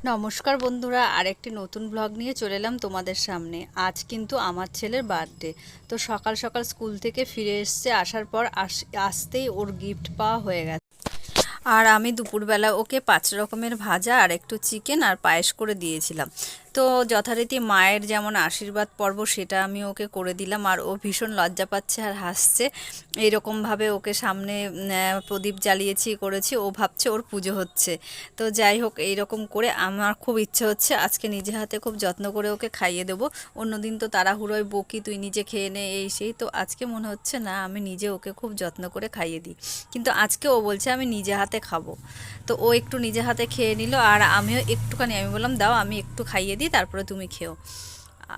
নমস্কার বন্ধুরা, আরেকটি নতুন ব্লগ নিয়ে চলে এলাম তোমাদের সামনে। আজ কিন্তু আমার ছেলের বার্থডে। তো সকাল সকাল স্কুল থেকে ফিরে এসছে, আসার পর আসতেই ওর গিফট পাওয়া হয়ে গেছে। আর আমি দুপুরবেলা ওকে 5 রকমের ভাজা আর একটু চিকেন আর পায়েস করে দিয়েছিলাম। তো যথারীতি মায়ের যেমন আশীর্বাদ পর্ব সেটা আমি ওকে করে দিলাম। আর ও ভীষণ লজ্জা পাচ্ছে আর হাসছে। এইরকমভাবে ওকে সামনে প্রদীপ জ্বালিয়েছি করেছি, ও ভাবছে ওর পুজো হচ্ছে। তো যাই হোক, এইরকম করে আমার খুব ইচ্ছে হচ্ছে আজকে নিজে হাতে খুব যত্ন করে ওকে খাইয়ে দেবো। অন্যদিন তো তাড়াহুড়োয় বকি, তুই নিজে খেয়ে নে এই সেই। তো আজকে মনে হচ্ছে না, আমি নিজে ওকে খুব যত্ন করে খাইয়ে দিই। কিন্তু আজকে ও বলছে আমি নিজে হাতে খাবো। তো ও একটু নিজে হাতে খেয়ে নিল, আর আমিও একটুখানি, আমি বললাম দাও আমি একটু খাইয়ে দিই, তারপরে তুমি খেও।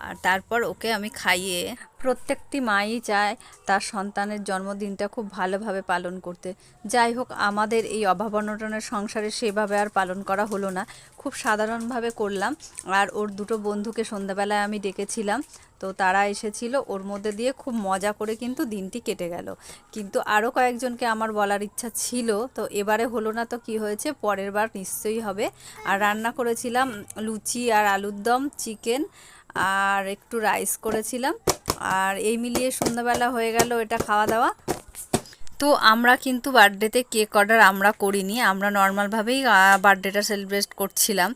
আর তারপর ওকে আমি খাইয়ে, প্রত্যেকটি মাই চায় তার সন্তানের জন্মদিনটা খুব ভালোভাবে পালন করতে। যাই হোক, আমাদের এই অভাব অনটনের সংসারে সেভাবে আর পালন করা হলো না, খুব সাধারণভাবে করলাম। আর ওর দুটো বন্ধুকে সন্ধ্যাবেলায় আমি ডেকেছিলাম, তো তারা এসেছিল, ওর মধ্যে দিয়ে খুব মজা করে কিন্তু দিনটি কেটে গেল। কিন্তু আরও কয়েকজনকে আমার বলার ইচ্ছা ছিল, তো এবারে হলো না, তো কি হয়েছে, পরের বার নিশ্চয়ই হবে। আর রান্না করেছিলাম লুচি আর আলুর দম, চিকেন আর একটু রাইস করেছিলাম। আর এই মিলিয়ে সন্ধ্যাবেলা হয়ে গেল এটা খাওয়া দাওয়া। তো আমরা কিন্তু বার্থডেতে কেক অর্ডার আমরা করিনি, আমরা নর্মালভাবেই বার্থডেটা সেলিব্রেট করছিলাম।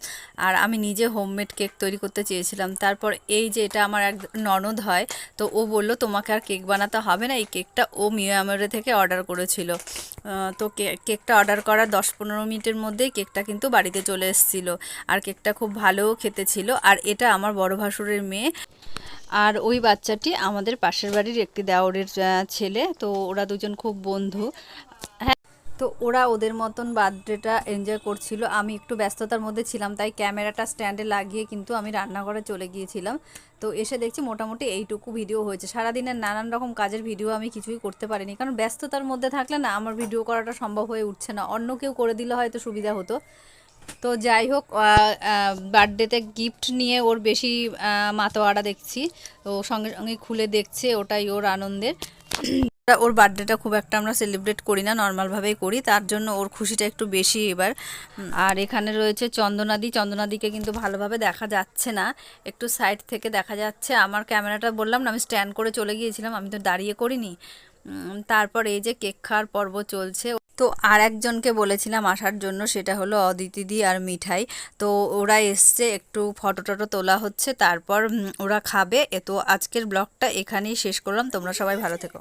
আর আমি নিজে হোমমেড কেক তৈরি করতে চেয়েছিলাম। তারপর এই যে এটা আমার এক ননদ হয়, তো ও বলল তোমাকে আর কেক বানাতে হবে না, এই কেকটা ও মিয়ামরে থেকে অর্ডার করেছিল। তো কেকটা অর্ডার করার 10-15 মিনিটের মধ্যেই কেকটা কিন্তু বাড়িতে চলে এসেছিলো। আর কেকটা খুব ভালোও খেতে ছিল। আর এটা আমার বড় ভাসুরের মেয়ে। আর ওই বাচ্চাটি আমাদের পাশের বাড়ির একটি দেওরের ছেলে। তো ওরা দুজন খুব বন্ধু। হ্যাঁ, তো ওরা ওদের মতন বার্থডেটা এনজয় করছিল। আমি একটু ব্যস্ততার মধ্যে ছিলাম, তাই ক্যামেরাটা স্ট্যান্ডে লাগিয়ে কিন্তু আমি রান্নাঘরে চলে গিয়েছিলাম। তো এসে দেখছি মোটামুটি এইটুকু ভিডিও হয়েছে। সারাদিনের নানান রকম কাজের ভিডিও আমি কিছুই করতে পারিনি, কারণ ব্যস্ততার মধ্যে থাকলে না আমার ভিডিও করাটা সম্ভব হয়ে উঠছে না। অন্য কেউ করে দিলে হয়তো সুবিধা হতো। তো যাই হোক, বার্থডেতে গিফট নিয়ে ওর বেশি মাতোয়ারা দেখছি। তো সঙ্গে সঙ্গে খুলে দেখছে, ওটাই ওর আনন্দের। ওর বার্থডেটা খুব একটা আমরা সেলিব্রেট করি না, নর্মালভাবেই করি, তার জন্য ওর খুশিটা একটু বেশি এবার। আর এখানে রয়েছে চন্দনাদি। চন্দনাদিকে কিন্তু ভালোভাবে দেখা যাচ্ছে না, একটু সাইড থেকে দেখা যাচ্ছে। আমার ক্যামেরাটা বললাম না, আমি স্ট্যান্ড করে চলে গিয়েছিলাম, আমি তো দাঁড়িয়ে করিনি। তারপর এই যে কেক খাওয়ার পর্ব চলছে। তো আর একজনকে বলেছিলাম আসার জন্য, সেটা হলো অদিতিদি আর মিঠাই। তো ওরা এসছে, একটু ফটো টটো তোলা হচ্ছে, তারপর ওরা খাবে। তো আজকের ব্লগটা এখানেই শেষ করলাম। তোমরা সবাই ভালো থেকো।